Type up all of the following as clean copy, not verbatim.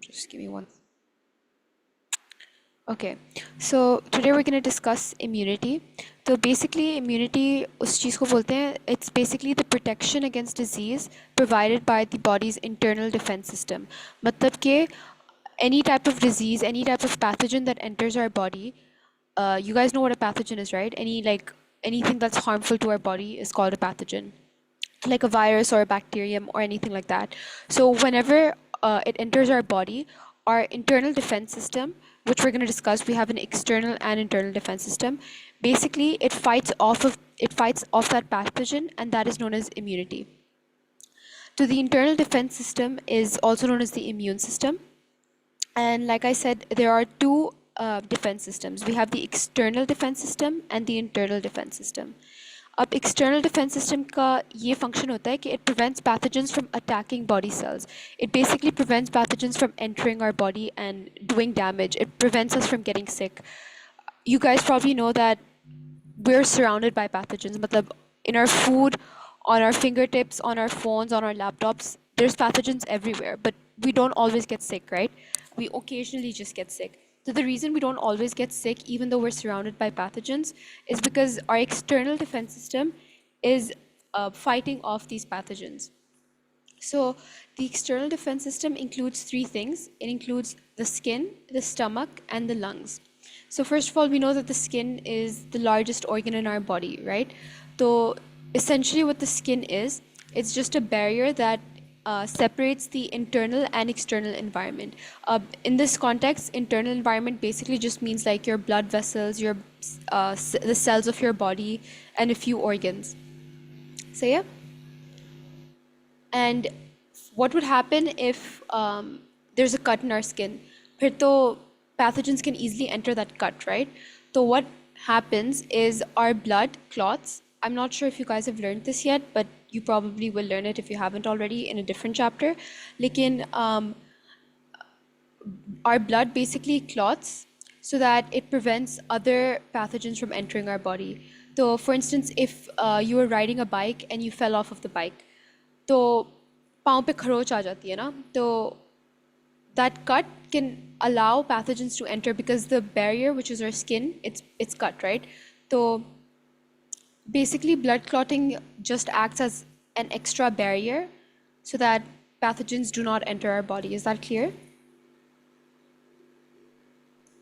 Just give me one. Okay, so today we're going to discuss immunity. So basically, immunity उस चीज़ को बोलते हैं, it's basically the protection against disease provided by the body's internal defense system. मतलब कि any type of disease, any type of pathogen that enters our body, you guys know what a pathogen is, right? Anything that's harmful to our body is called a pathogen, like a virus or a bacterium or anything like that. So whenever it enters our body, our internal defense system, which we're going to discuss, we have an external and internal defense system. Basically, it fights off that pathogen, and that is known as immunity. So the internal defense system is also known as the immune system. And like I said, there are two defense systems. We have the external defense system and the internal defense system. अब external defense system का ये function होता है कि it prevents pathogens from attacking body cells. It basically prevents pathogens from entering our body and doing damage. It prevents us from getting sick. You guys probably know that we're surrounded by pathogens. मतलब in our food, on our fingertips, on our phones, on our laptops, there's pathogens everywhere, but we don't always get sick, right? We occasionally just get sick. So the reason we don't always get sick, even though we're surrounded by pathogens, is because our external defense system is fighting off these pathogens. So the external defense system includes three things. It includes the skin, the stomach, and the lungs. So first of all, we know that the skin is the largest organ in our body, right? So essentially what the skin is, it's just a barrier that separates the internal and external environment. In this context, internal environment basically just means like your blood vessels, the cells of your body, and a few organs. So yeah. And what would happen if there's a cut in our skin? फिर तो pathogens can easily enter that cut, right? So what happens is our blood clots. I'm not sure if you guys have learned this yet, but you probably will learn it if you haven't already in a different chapter. लेकिन our blood basically clots so that it prevents other pathogens from entering our body. So for instance, if you were riding a bike and you fell off of the bike, तो पाँव पे खरोच आ जाती है ना, तो that cut can allow pathogens to enter because the barrier, which is our skin, it's cut, right? So basically blood clotting just acts as an extra barrier so that pathogens do not enter our body. Is that clear?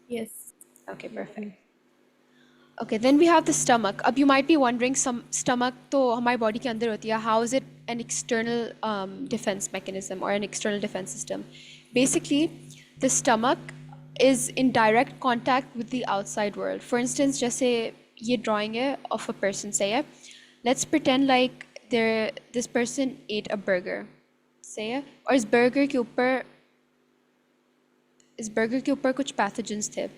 Yes. Okay, perfect. Okay, then we have the stomach. Ab you might be wondering, some stomach to हमारी body के अंदर होती है. How is it an external defense mechanism or an external defense system? Basically, the stomach is in direct contact with the outside world. For instance, जैसे ये drawing है of a person, say है. Let's pretend like this person ate a burger, say है, और इस burger के ऊपर कुछ pathogens थे.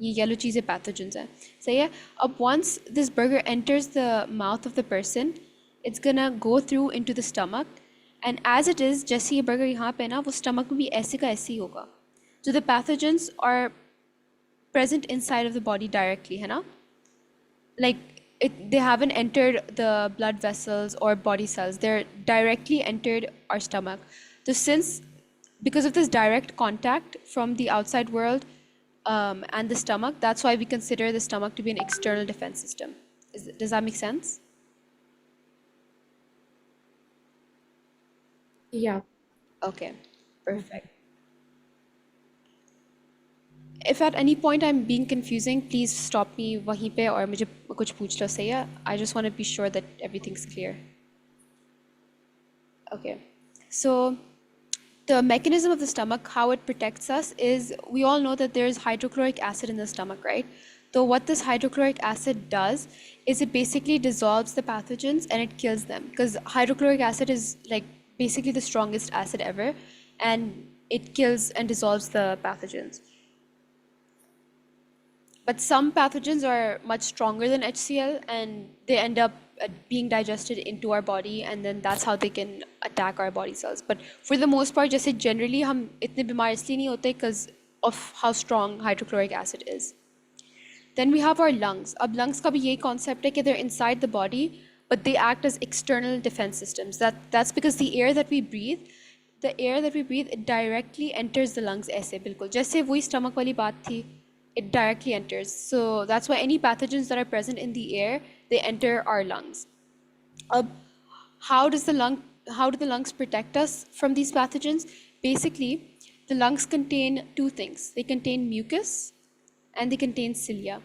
ये yellow चीज़ें pathogens हैं. सही है. अब once this burger enters the mouth of the person, it's gonna go through into the stomach, and as it is, जैसे ये burger यहाँ पे ना, वो stomach में भी ऐसे का ऐसे ही होगा. So the pathogens are present inside of the body directly, है ना? Like they haven't entered the blood vessels or body cells. They're directly entered our stomach. So because of this direct contact from the outside world and the stomach, that's why we consider the stomach to be an external defense system. Does that make sense? Yeah. Okay, perfect. If at any point I'm being confusing, please stop me वहीं पे और मुझे कुछ पूछ लो, सही है? I just want to be sure that everything's clear. Okay, so the mechanism of the stomach, how it protects us, is we all know that there's hydrochloric acid in the stomach, right? So what this hydrochloric acid does is it basically dissolves the pathogens and it kills them, because hydrochloric acid is like basically the strongest acid ever, and it kills and dissolves the pathogens. But some pathogens are much stronger than HCl and they end up being digested into our body, and then that's how they can attack our body cells. But for the most part, जैसे generally हम इतने बीमार इसलिए नहीं होते because of how strong hydrochloric acid is. Then we have our lungs. अब lungs का भी यही concept है कि they're inside the body, but they act as external defense systems. That's because the air that we breathe, the air that we breathe, it directly enters the lungs ऐसे बिल्कुल जैसे वही stomach वाली बात थी, it directly enters. So that's why any pathogens that are present in the air, they enter our lungs. How does how do the lungs protect us from these pathogens? Basically, the lungs contain two things. They contain mucus and they contain cilia.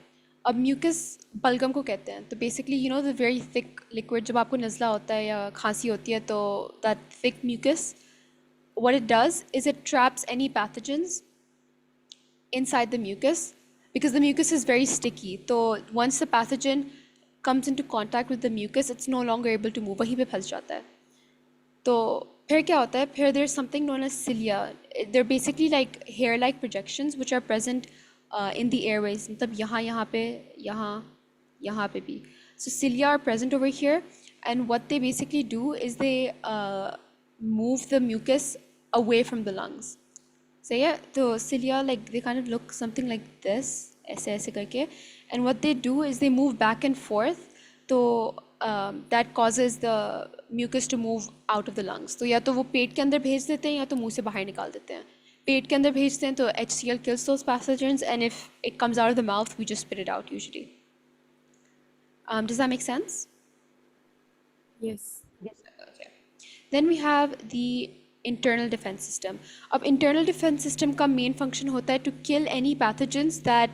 अब mucus बलगम को कहते हैं. तो basically you know the very thick liquid, जब आपको नज़ला होता है या खांसी होती है तो that thick mucus, what it does is it traps any pathogens inside the mucus because the mucus is very sticky. So once the pathogen comes into contact with the mucus, it's no longer able to move. वहीं पे फंस जाता है. तो फिर क्या होता है? फिर there's something known as cilia. They're basically like hair-like projections which are present in the airways. मतलब यहाँ पे, यहाँ पे भी. So cilia are present over here, and what they basically do is they move the mucus away from the lungs. So yeah, the cilia, like they kind of look something like this, ऐसे ऐसे करके, and what they do is they move back and forth. So that causes the mucus to move out of the lungs. तो या तो वो पेट के अंदर भेज देते हैं या तो मुंह से बाहर निकाल देते हैं. पेट के अंदर भेजते हैं तो HCl kills those pathogens, and if it comes out of the mouth, we just spit it out usually. Does that make sense? Yes. Okay. Then we have the internal defense system. अब internal defense system का main function होता है to kill any pathogens that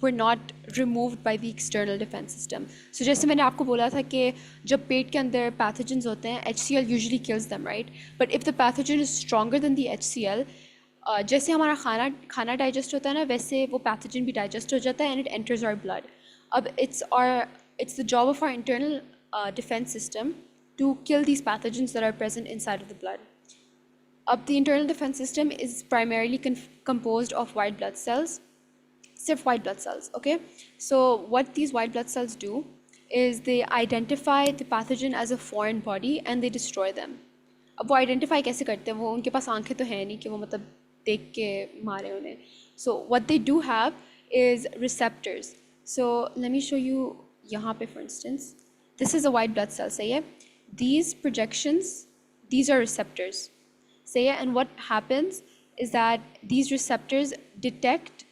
were not removed by the external defense system. So जैसे मैंने आपको बोला था कि जब पेट के अंदर pathogens होते हैं, HCl usually kills them, right? But if the pathogen is stronger than the HCl, जैसे हमारा खाना डाइजेस्ट होता है ना, वैसे वो पैथोजन भी डाइजेस्ट हो जाता है and it enters our blood. अब it's the job of our internal defense system to kill these pathogens that are present inside of the blood. The internal defense system is primarily composed of white blood cells, except white blood cells, okay? So what these white blood cells do is they identify the pathogen as a foreign body and they destroy them. अब वो identify कैसे करते हैं? वो उनके पास आंखें तो हैं नहीं कि वो मतलब देख के मारे उन्हें. So what they do have is receptors. So let me show you यहाँ पे, for instance. This is a white blood cell, सही है? These projections, these are receptors. So yeah, and what happens is that these receptors detect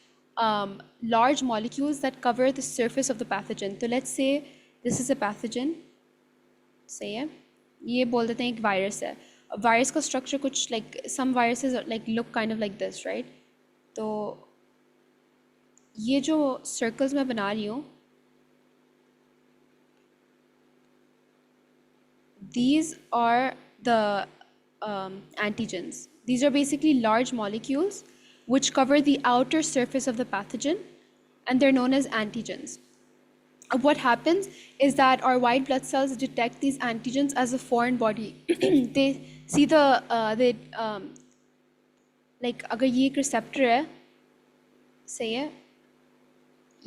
large molecules that cover the surface of the pathogen. So let's say this is a pathogen. So yeah, ये बोल देते हैं एक virus है. A virus का structure कुछ like some viruses are, like look kind of like this, right? तो ये जो circles मैं बना रही हूँ, these are the antigens. These are basically large molecules which cover the outer surface of the pathogen, and they're known as antigens. What happens is that our white blood cells detect these antigens as a foreign body. They see like अगर ये एक receptor है, सही है,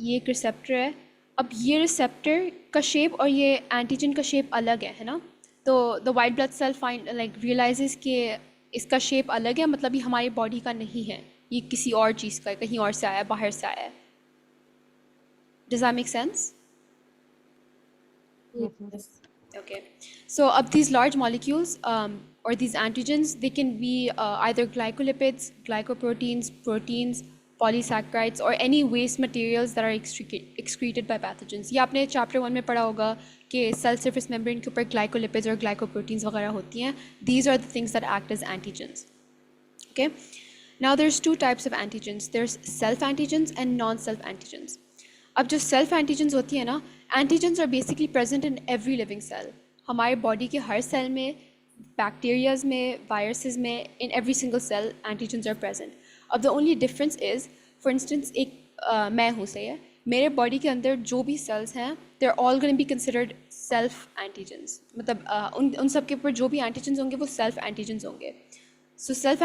ये एक receptor है, अब ये receptor का shape और ये antigen का shape अलग है ना? तो the white blood cell realizes कि इसका shape अलग है, मतलब ये हमारी body का नहीं है, ये किसी और चीज़ का है, कहीं और से आया है, बाहर से आया है. Does that make sense? Yes. Okay. So these large molecules or these antigens, they can be either glycolipids, glycoproteins, proteins, polysaccharides, or any waste materials that are excreted by pathogens. ये आपने chapter 1 में पढ़ा होगा कि cell surface membrane के ऊपर glycolipids और glycoproteins वगैरह होती हैं. These are the things that act as antigens. Okay. Now there's two types of antigens. There's self-antigens and non-self antigens. अब जो self antigens होती है ना, antigens are basically present in every living cell. हमारे body के हर cell में, bacterias में, viruses में, in every single cell antigens are present. अब the only difference is, for instance, एक मैं हूँ, सही है, मेरे body के अंदर जो भी cells हैं, they're all going to be considered self antigens. मतलब उन सब के ऊपर जो भी antigens होंगे वो self antigens होंगे. So self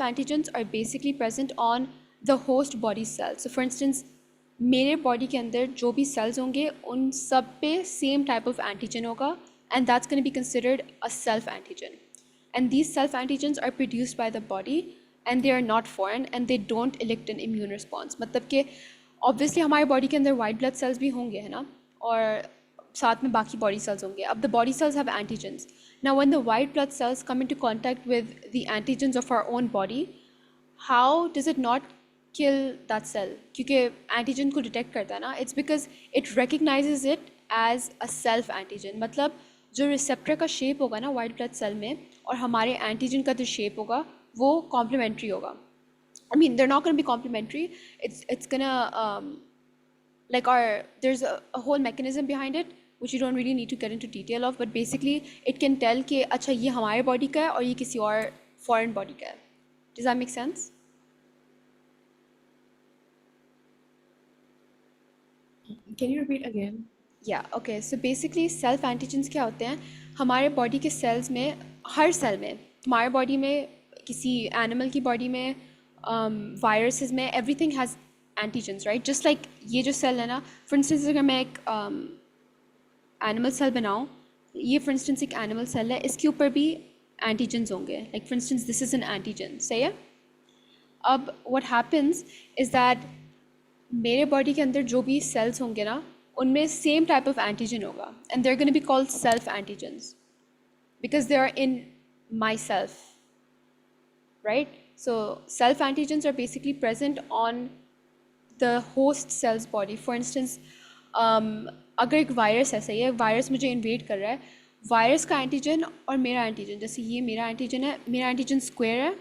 antigens are basically present on the host body cells. So for instance, मेरे बॉडी के अंदर जो भी सेल्स होंगे उन सब पे सेम टाइप ऑफ एंटीजन होगा, and that's going to be considered a self antigen. And these self antigens are produced by the body and they are not foreign and they don't elicit an immune response. मतलब कि obviously हमारे body के अंदर white blood sales भी होंगे, है ना, और साथ में बाकी बॉडी सेल्स होंगे. अब the body cells have antigens, Now, when the white blood cells come into contact with the antigens of our own body, how does it not kill that cell? क्योंकि antigen को detect करता है ना, it's because it recognizes it as a self antigen. मतलब जो receptor का shape होगा ना white blood cell में और हमारे antigen का जो shape होगा वो complementary होगा. I mean, they're not going to be complementary. It's gonna like there's a whole mechanism behind it which you don't really need to get into detail of, but basically it can tell कि अच्छा ये हमारे body का है और ये किसी और foreign body का है. Does that make sense? Can you repeat again? Yeah, okay. So basically self antigens क्या होते हैं? हमारे body के cells में, हर cell में, हमारे body में, किसी animal की body में, viruses में, everything has antigens, right? Just like ये जो cell है ना, for instance अगर मैं एक animal cell बनाऊँ, ये for instance एक animal cell है, इसके ऊपर भी antigens होंगे. Like for instance this is an antigen, सही है? अब what happens is that मेरे बॉडी के अंदर जो भी सेल्स होंगे ना उनमें सेम टाइप ऑफ एंटीजन होगा and they are gonna be called self antigens because they are in my self, right? So self antigens are basically present on the host cells body. For instance अगर एक virus है, सही है, virus मुझे invade कर रहा है, virus का एंटीजन और मेरा एंटीजन, जैसे ये मेरा एंटीजन है, मेरा एंटीजन स्क्वायर है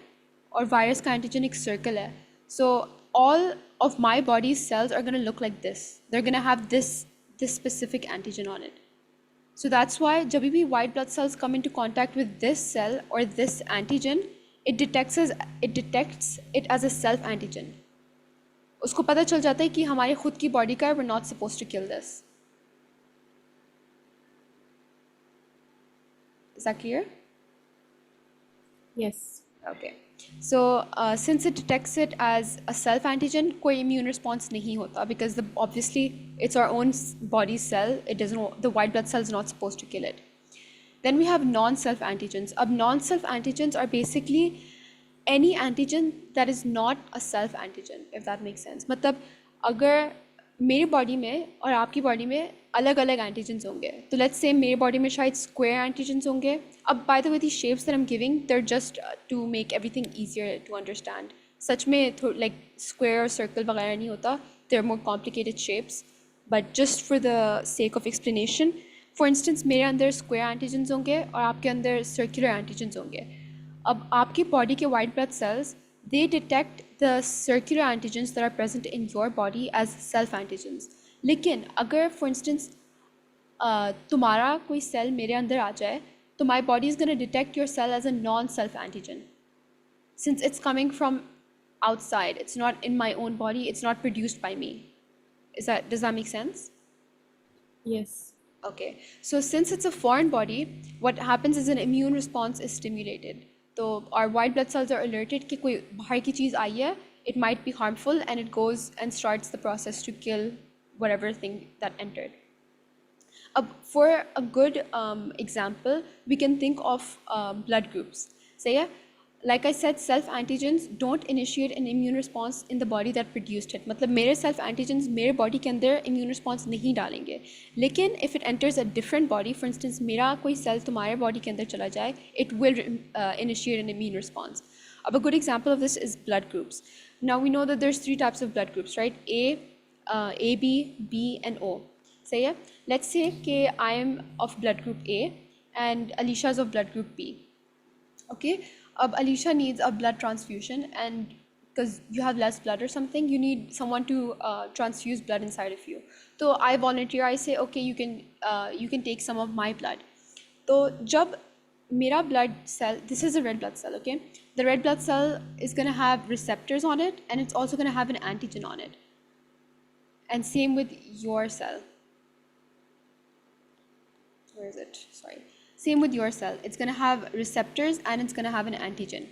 और वायरस का एंटीजन एक सर्कल है. सो all of my body's cells are going to look like this. They're going to have this specific antigen on it. So that's why जब भी white blood cells come into contact with this cell or this antigen, it detects it as a self antigen. उसको पता चल जाता है कि हमारे खुद की बॉडी का है, we're not supposed to kill this. Is that clear? Yes. Okay. So since it detects it as a self antigen, कोई immune response नहीं होता because obviously it's our own body cell. It doesn't. The white blood cell is not supposed to kill it. Then we have non-self antigens. अब non-self antigens are basically any antigen that is not a self antigen, if that makes sense. मतलब अगर मेरी body में और आपकी body में अलग अलग एंटीजन्स होंगे, तो लेट्स से मेरी बॉडी में शायद स्क्वायर एंटीजन्स होंगे. अब by the way the shapes that I am giving, they are just to make everything easier to understand. सच में लाइक स्क्वायर और सर्कल वगैरह नहीं होता, they are more complicated shapes, but just for the sake of explanation, for instance मेरे अंदर square antigens होंगे और आपके अंदर सर्कुलर एंटीजन्स होंगे. अब आपकी बॉडी के white blood sales, they detect the circular antigens that are present in your body as self antigens. लेकिन अगर for instance तुम्हारा कोई सेल मेरे अंदर आ जाए, तो my body is going to detect your cell as a non-self antigen. Since it's coming from outside, it's not in my own body, it's not produced by me. Does that make sense? Yes. Okay. So since it's a foreign body, what happens is an immune response is stimulated. तो our white blood cells are alerted कि कोई बाहर की चीज़ आई है, it might be harmful, and it goes and starts the process to kill whatever thing that entered. For a good example, we can think of blood groups. So yeah, like I said, self antigens don't initiate an immune response in the body that produced it. मतलब मेरे self antigens मेरे body के अंदर immune response नहीं डालेंगे. लेकिन if it enters a different body, for instance मेरा कोई cell तुम्हारे body के अंदर चला जाए, it will initiate an immune response. A good example of this is blood groups. Now we know that there's 3 types of blood groups, right? AB, B, and O. So yeah, let's say that I am of blood group A and Alicia is of blood group B. Okay, Alicia needs a blood transfusion, and because you have less blood or something, you need someone to transfuse blood inside of you. So I volunteer, I say, okay, you can take some of my blood. So jab mera blood cell, this is a red blood cell, okay? The red blood cell is going to have receptors on it, and it's also going to have an antigen on it. And same with your cell. Where is it? Sorry. Same with your cell. It's going to have receptors and it's going to have an antigen.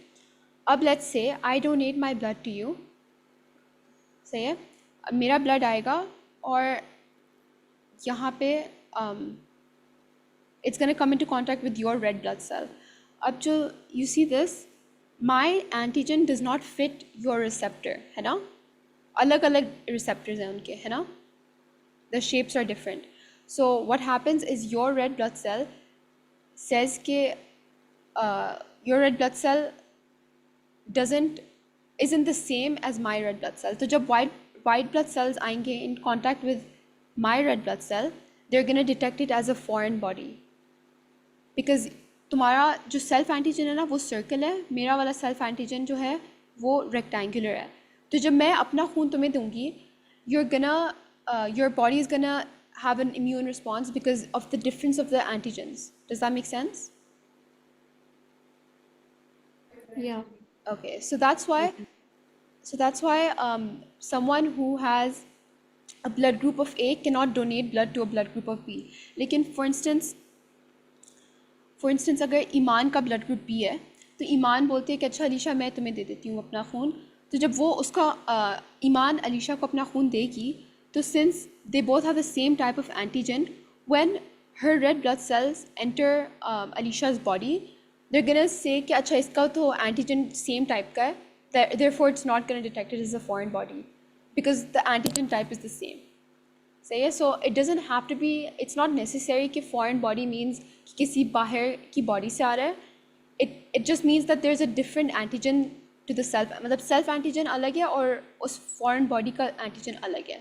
अब let's say I donate my blood to you. सही है, अब मेरा blood आएगा और यहाँ पे it's going to come into contact with your red blood cell. अब जो you see this, my antigen does not fit your receptor, है ना? अलग अलग receptors हैं उनके, है ना? The shapes are different. So what happens is your red blood cell says कि your red blood cell doesn't isn't the same as my red blood cell. तो जब white blood cells आएंगे in contact with my red blood cell, they're gonna detect it as a foreign body. Because तुम्हारा जो self antigen है ना वो circle है, मेरा वाला सेल्फ एंटीजन जो है वो रेक्टेंगुलर है. तो जब मैं अपना खून तुम्हें दूंगी, you're gonna your body is gonna have an immune response because of the difference of the antigens. Does that make sense? Yeah. Okay, so that's why someone who has a blood group of A cannot donate blood to a blood group of B. लेकिन for instance अगर ईमान का blood group B है तो ईमान बोलती है कि अच्छा अलीशा मैं तुम्हें दे देती हूँ अपना खून. तो जब वो उसका ईमान अलीशा को अपना खून देगी, तो since they both have the same type of antigen, when her red blood cells enter Alisha's body, they're gonna say कि अच्छा इसका तो एंटीजन सेम टाइप का है, therefore it's not gonna detect it as a foreign body because the antigen type is the same. सही है. So it doesn't have to be, it's not necessary कि foreign body means कि किसी बाहर की body से आ रहा है. It just means that there is a different antigen to the self, मतलब सेल्फ एंटीजन अलग है और उस फॉरेन बॉडी का एंटीजन अलग है.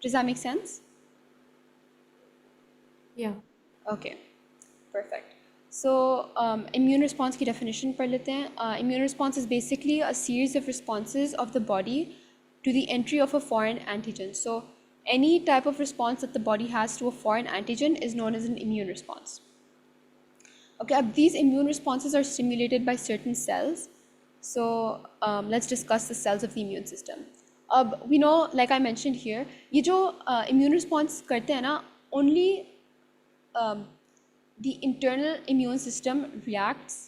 Does that make sense? Yeah. Okay, perfect. So immune response की डेफिनेशन पढ़ लेते हैं. Immune response is basically a series of responses of the body to the entry of a foreign antigen. So any type of response that the body has to a foreign antigen is known as an immune response. Okay, these immune responses are stimulated by certain cells. So let's discuss the cells of the immune system. We know, like I mentioned here, ये जो immune response करते हैं ना, only the internal immune system reacts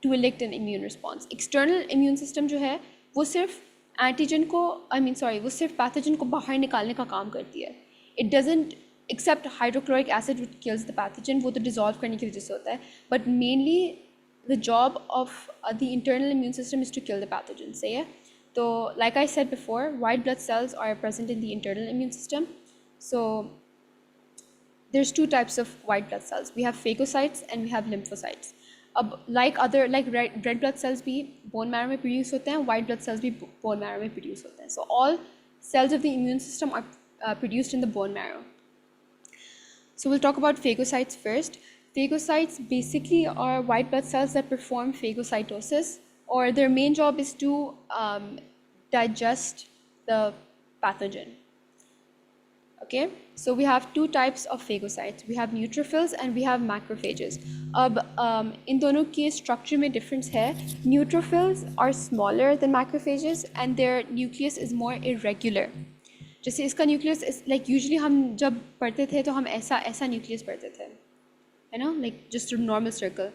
to elicit an immune response. External immune system जो है वो सिर्फ antigen को वो सिर्फ पैथोजन को बाहर निकालने का काम करती है. It doesn't accept hydrochloric acid which kills the pathogen, वो तो डिजॉल्व करने की वजह से होता है, but mainly the job of the internal immune system is to kill the pathogen. सही है. तो like I said before, white blood cells are present in the internal immune system. So there's two types of white blood cells. We have phagocytes and we have lymphocytes. अब like red blood cells भी bone marrow में produce होते हैं, white blood cells भी bone marrow में produce होते हैं. So all cells of the immune system are produced in the bone marrow. So we'll talk about phagocytes first. Phagocytes basically are white blood cells that perform phagocytosis, or their main job is to digest the pathogen. Okay, so we have two types of phagocytes. We have neutrophils and we have macrophages. अब इन दोनों के structure में difference है. Neutrophils are smaller than macrophages and their nucleus is more irregular. जैसे इसका nucleus is like usually हम जब पढ़ते थे तो हम ऐसा nucleus पढ़ते थे, है ना, like just a normal circle.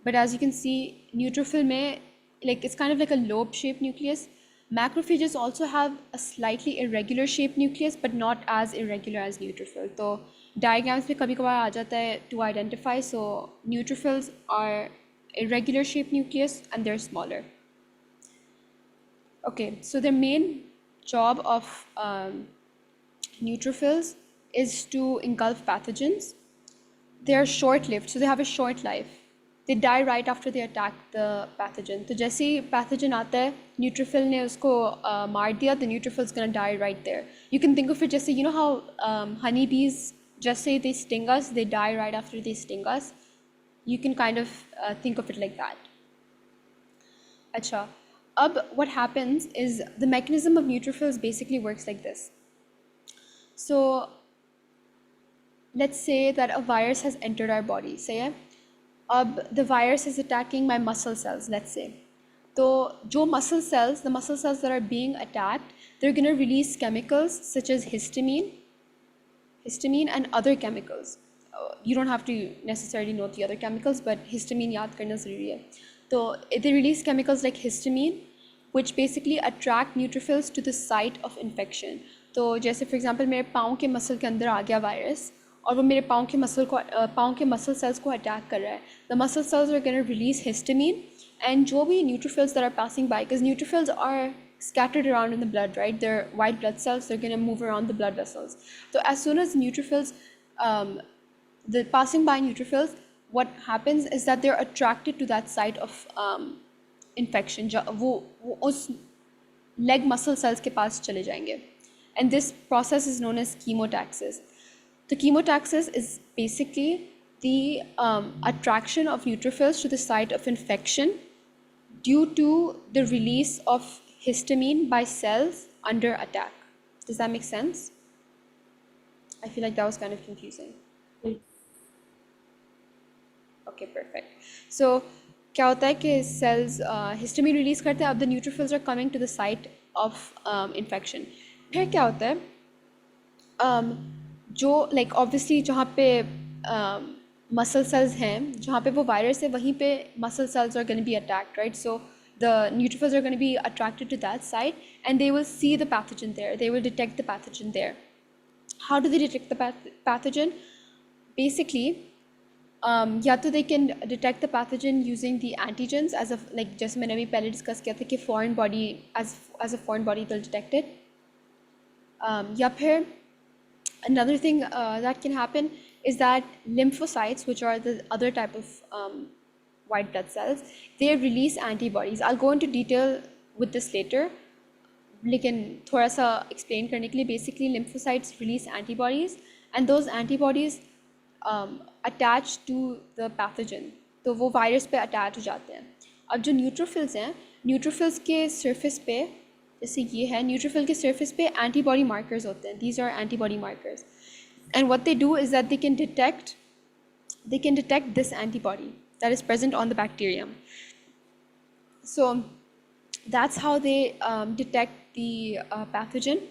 But as you can see, neutrophil में like it's kind of like a lobe-shaped nucleus. Macrophages also have a slightly irregular shaped nucleus, but not as irregular as neutrophil. तो diagrams में कभी कभार आ जाता है to identify. So neutrophils are irregular shaped nucleus and they're smaller. Okay, so the main job of neutrophils is to engulf pathogens. They are short-lived, so they have a short life. They die right after they attack the pathogen. तो जैसे ही pathogen आता है, neutrophil ने उसको मार दिया, the neutrophil is gonna die right there. You can think of it जैसे, you know how honeybees, जैसे they sting us, they die right after they sting us. You can kind of think of it like that. अच्छा, अब what happens is the mechanism of neutrophils basically works like this. So let's say that a virus has entered our body. Say the virus is attacking my muscle cells, let's say. So the muscle cells that are being attacked, they're going to release chemicals such as histamine and other chemicals. You don't have to necessarily know the other chemicals, but histamine yaad karna zaruri hai. So they release chemicals like histamine, which basically attract neutrophils to the site of infection. तो जैसे for example मेरे पाँव के muscle के अंदर आ गया virus और वो मेरे पाँव के मसल सेल्स को अटैक कर रहा है. The muscle cells are going to release histamine, and जो भी neutrophils that are passing by, because neutrophils are scattered around in the blood, right? They're white blood cells, they're going to move around the blood vessels. So as soon as neutrophils the passing by neutrophils, what happens is that they're attracted to that site of infection. वो उस leg muscle cells के पास चले जाएंगे. And this process is known as chemotaxis. The chemotaxis is basically the attraction of neutrophils to the site of infection due to the release of histamine by cells under attack. Does that make sense? I feel like that was kind of confusing. Yes. Okay, perfect. So क्या होता है कि cells histamine release करते हैं, अब the neutrophils are coming to the site of infection. फिर क्या होता है, जो like obviously जहाँ पे muscle cells हैं, जहाँ पे वो virus है, वहीं पे muscle cells are going to be attacked, right? So the neutrophils are going to be attracted to that site and they will see the pathogen there. They will detect the pathogen there. How do they detect the pathogen? Basically, या तो they can detect the pathogen using the antigens as of like जैसे मैंने अभी पहले discuss किया था कि foreign body as a foreign body they'll detect it. या फिर another thing that can happen is that lymphocytes, which are the other type of white blood cells, they release antibodies. I'll go into detail with this later. लेकिन थोड़ा सा explain करने के लिए basically lymphocytes release antibodies and those antibodies attach to the pathogen. तो वो virus पे attach हो जाते हैं. अब जो neutrophils हैं, neutrophils के surface पे जैसे ये है, neutrophil के surface पे antibody markers होते हैं. These are antibody markers. And what they do is that they can detect this antibody that is present on the bacterium. So that's how they detect the pathogen.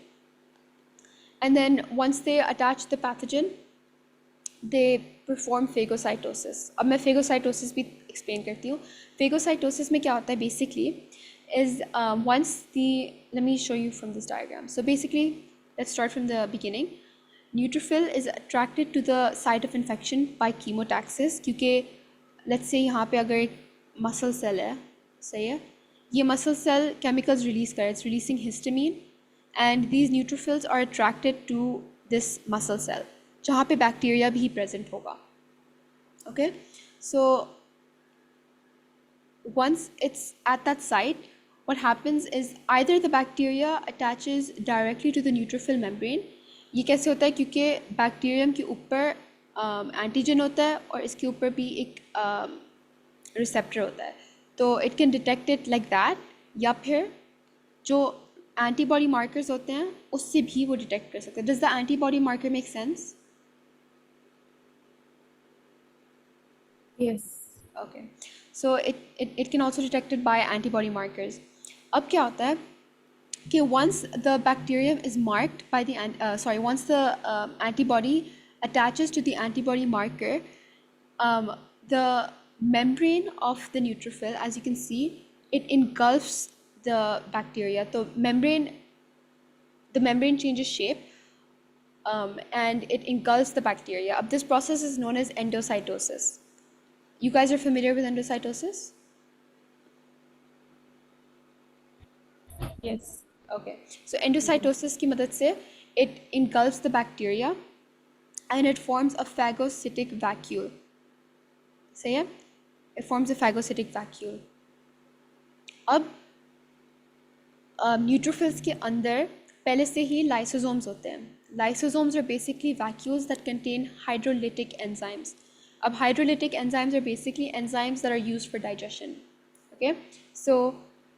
And then once they attach the pathogen, they perform phagocytosis. अब मैं phagocytosis भी explain करती हूँ. Phagocytosis में क्या होता है basically is once let me show you from this diagram. So basically, let's start from the beginning. Neutrophil is attracted to the site of infection by chemotaxis क्योंकि let's say यहाँ पे अगर एक muscle cell है, सही है, ये muscle cell chemicals release करे, it's releasing histamine and these neutrophils are attracted to this muscle cell जहाँ पे bacteria भी present होगा. Okay, so once it's at that site, what happens is either the bacteria attaches directly to the neutrophil membrane. ये कैसे होता है क्योंकि bacterium के ऊपर एंटीजन होता है और इसके ऊपर भी एक रिसेप्टर होता है, तो it can detect it like that, या फिर जो एंटीबॉडी मार्कर्स होते हैं उससे भी वो डिटेक्ट कर सकते हैं. Does the antibody marker make sense? Yes. Okay, so it can also detected by antibody markers. अब क्या होता है कि once the bacterium is marked by the once the antibody attaches to the antibody marker, the membrane of the neutrophil, as you can see, it engulfs the bacteria. So the membrane changes shape and it engulfs the bacteria. This process is known as endocytosis. You guys are familiar with endocytosis? Yes. Okay, so endocytosis की मदद से it engulfs the bacteria and it forms a phagocytic vacuole. सही है? It forms a phagocytic vacuole. अब neutrophils के अंदर पहले से ही lysosomes होते हैं. Lysosomes are basically vacuoles that contain hydrolytic enzymes. अब hydrolytic enzymes are basically enzymes that are used for digestion. Okay, so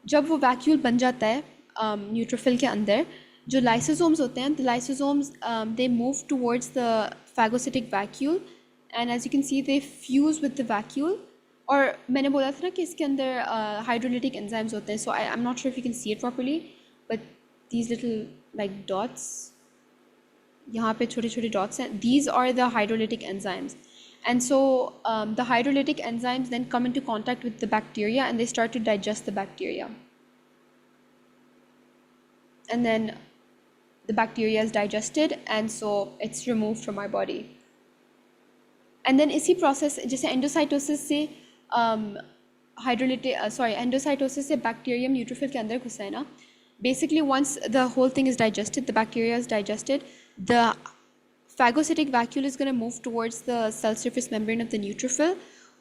जब वो vacuole बन जाता है neutrophil के अंदर, जो lysosomes होते हैं, the lysosomes they move towards the phagocytic vacuole and as you can see they fuse with the vacuole. और मैंने बोला था ना कि इसके अंदर hydrolytic enzymes होते हैं, so I'm not sure if you can see it properly, but these little like dots, यहाँ पे छोटे छोटे dots हैं, these are the hydrolytic enzymes. And so the hydrolytic enzymes then come into contact with the bacteria and they start to digest the bacteria. And then the bacteria is digested and so it's removed from our body. And then इसी process जैसे endocytosis से endocytosis से bacterium neutrophil के अंदर घुसा है ना, basically once the whole thing is digested, the bacteria is digested, the phagocytic vacuole is going to move towards the cell surface membrane of the neutrophil,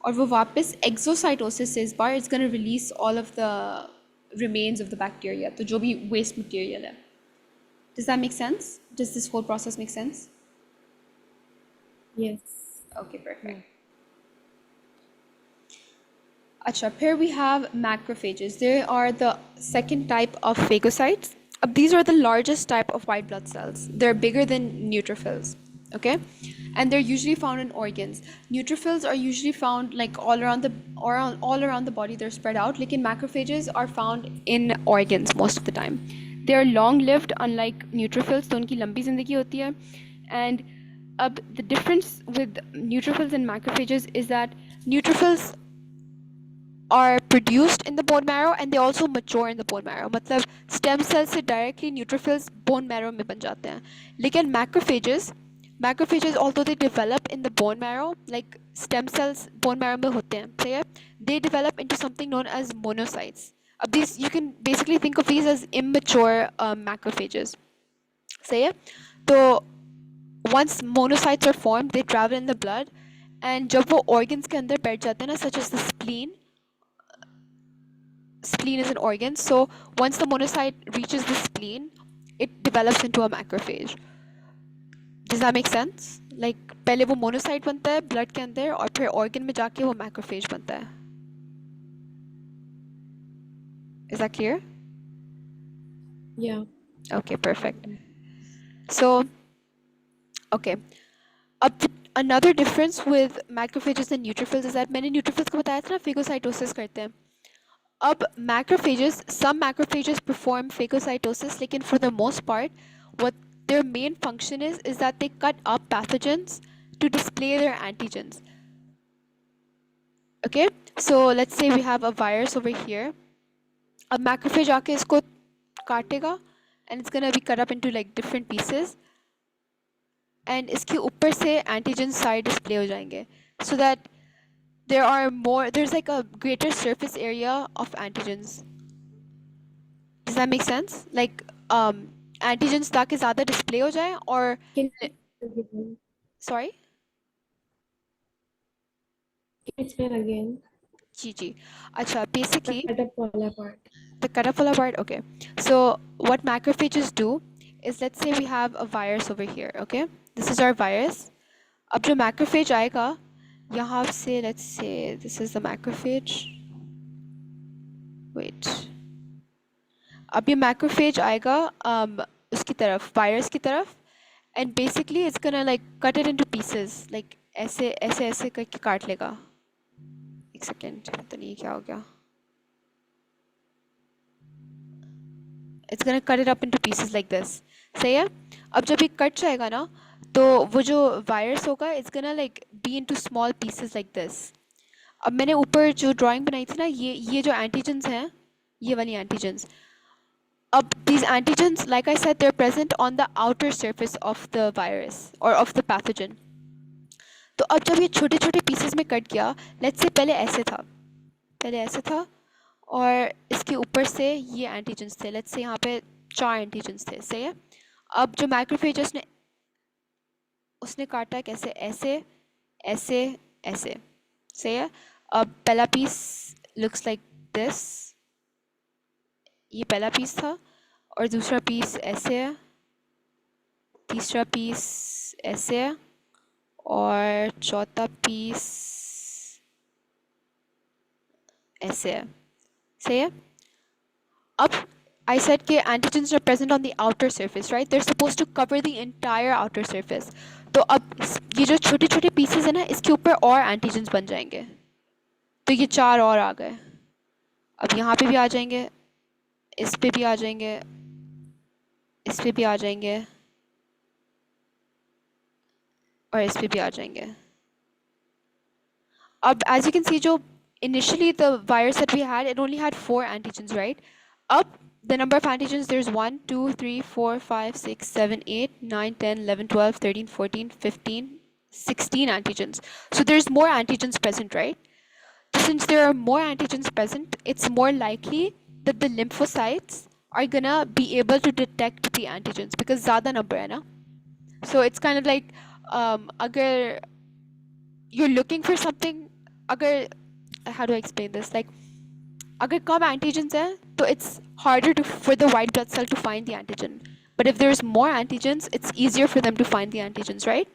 और वो वापस exocytosis से इस बार it's going to release all of the remains of the bacteria, तो जो भी waste material है. Does that make sense? Does this whole process make sense? Yes. Okay, perfect. Acha, here we have macrophages. They are the second type of phagocytes. These are the largest type of white blood cells. They're bigger than neutrophils, okay? And they're usually found in organs. Neutrophils are usually found like all around the body. They're spread out. Like macrophages are found in organs most of the time. They are long-lived, unlike neutrophils. तो उनकी लंबी ज़िंदगी होती है. And the difference with neutrophils and macrophages is that neutrophils are produced in the bone marrow and they also mature in the bone marrow. मतलब stem cells से directly neutrophils bone marrow में बन जाते हैं. लेकिन macrophages although they develop in the bone marrow, like stem cells bone marrow में होते हैं, सही है? They develop into something known as monocytes. These you can basically think of these as immature macrophages. सही है? तो once monocytes are formed, they travel in the blood, and जब वो organs के अंदर बैठ जाते हैं ना, such as the spleen is an organ, so once the monocyte reaches the spleen, it develops into a macrophage. Does that make sense? Like पहले वो monocyte बनता है blood के अंदर और फिर organ में जाके वो macrophage बनता है. Is that clear? Yeah. Okay, perfect. So, okay. Another difference with macrophages and neutrophils is that मैंने neutrophils को बताया था ना phagocytosis करते हैं. Some macrophages perform phagocytosis, लेकिन for the most part, what their main function is that they cut up pathogens to display their antigens. Okay, so let's say we have a virus over here. A macrophage आके इसको काटेगा and it's gonna be cut up into like different pieces. And इसके ऊपर से antigens सारे display हो जाएंगे, so that there's like a greater surface area of antigens. Does that make sense? Like antigens ताकि ज़्यादा display हो जाए और Can you sorry? explain again? जी. अच्छा, basically Cut up wala part. the cut up wala part, okay. So what macrophages do is, let's say we have a virus over here, okay? This is our virus. अब जो macrophage आएगा यहाँ से, let's say this is the macrophage. Wait. अब ये macrophage आएगा उसकी तरफ, virus की तरफ, and basically it's gonna like cut it into pieces, like ऐसे करके काट लेगा. एक सेकेंड, पता नहीं क्या हो गया. It's gonna cut it up into pieces like this. सही है? अब जब ये कट जाएगा ना, तो वो जो वायरस होगा, it's gonna like be into small pieces like this. अब मैंने ऊपर जो ड्राइंग बनाई थी ना, ये जो एंटीजेंस हैं, ये वाली एंटीजेंस. अब these antigens, like I said, they're present on the outer surface of the virus or of the pathogen. तो अब जब ये छोटे छोटे पीसेस में कट गया, लेट्स से पहले ऐसे था और इसके ऊपर से ये एंटीजेंस थे, लेट्स से यहाँ पे 4 एंटीजेंस थे, सही है? अब जो मैक्रोफेजेस ने उसने काटा कैसे, ऐसे, सही है? अब पहला पीस लुक्स लाइक दिस, ये पहला पीस था, और दूसरा पीस ऐसे है, तीसरा पीस ऐसे है, और चौथा पीस ऐसे है, सही है? अब I said कि antigens are present on the outer surface, right? They're supposed to cover the entire outer surface. तो अब ये जो छोटे छोटे pieces है ना, इसके ऊपर और antigens बन जाएंगे. तो ये 4 और आ गए. अब यहाँ पे भी आ जाएंगे, इस पे भी आ जाएंगे, इस पे भी आ जाएंगे, और इस पे भी आ जाएंगे. अब as you can see, जो initially the virus that we had, it only had 4 antigens, right? Up the number of antigens, there's 1, 2, 3, 4, 5, 6, 7, 8, 9, 10, 11, 12, 13, 14, 15, 16 antigens. So there's more antigens present, right? Since there are more antigens present, it's more likely that the lymphocytes are gonna be able to detect the antigens because ज़्यादा number है ना. So it's kind of like agar you're looking for something, agar how do I explain this? Like अगर कम antigens है तो it's harder for the white blood cell to find the antigen. But if there's more antigens, it's easier for them to find the antigens, right?